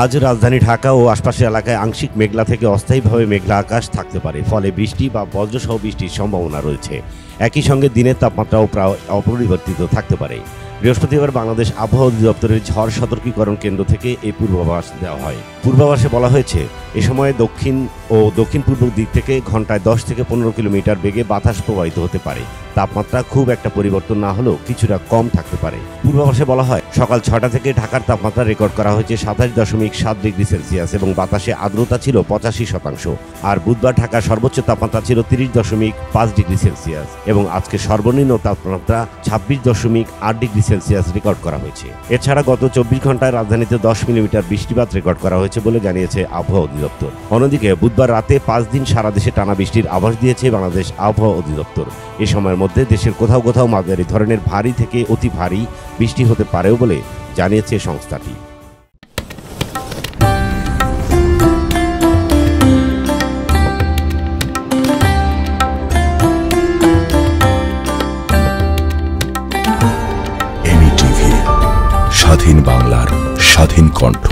আজ রাজধানী ঢাকা ও আশপাশের এলাকায় আংশিক মেঘলা থেকে অস্থায়ীভাবে মেঘলা আকাশ থাকতে পারে, ফলে বৃষ্টি বা বজ্রসহ বৃষ্টির সম্ভাবনা রয়েছে। একই সঙ্গে দিনের তাপমাত্রাও প্রায় অপরিবর্তিত থাকতে পারে। বৃহস্পতিবার বাংলাদেশ আবহাওয়া অধিদপ্তরের ঝড় সতর্কীকরণ কেন্দ্র থেকে এই পূর্বাভাস দেওয়া হয়। পূর্বাভাসে বলা হয়েছে, এ সময়ে দক্ষিণ ও দক্ষিণ পূর্ব দিক থেকে ঘন্টায় 10 থেকে 15 কিলোমিটার বেগে বাতাস প্রবাহিত হতে পারে। তাপমাত্রা খুব একটা পরিবর্তন না হলেও কিছুটা কম থাকতে পারে। পূর্বাভাসে বলা হয়, সকাল 6টা থেকে ঢাকার তাপমাত্রা রেকর্ড করা হয়েছে 27.7 ডিগ্রি সেলসিয়াস এবং বাতাসে আর্দ্রতা ছিল 85%। আর বুধবার ঢাকার সর্বোচ্চ তাপমাত্রা ছিল 30.5 ডিগ্রি সেলসিয়াস এবং আজকে সর্বনিম্ন তাপমাত্রা 26.8 ডিগ্রি সেলসিয়াস রেকর্ড করা হয়েছে। এছাড়া গত 24 ঘন্টায় রাজধানীতে 10 মিলিমিটার বৃষ্টিপাত রেকর্ড করা হয়েছে বলে জানিয়েছে আবহাওয়া অধিদপ্তর। অন্যদিকে বুধবার রাতে 5 দিন সারা দেশে টানা বৃষ্টির আভাস দিয়েছে বাংলাদেশ আবহাওয়া অধিদপ্তর। এ সময়ের মধ্যে দেশের কোথাও কোথাও মাঝারি ধরনের ভারী থেকে অতি ভারী বৃষ্টি হতে পারেও বলে জানিয়েছে সংস্থাটি। স্বাধীন বাংলার স্বাধীন কণ্ঠ।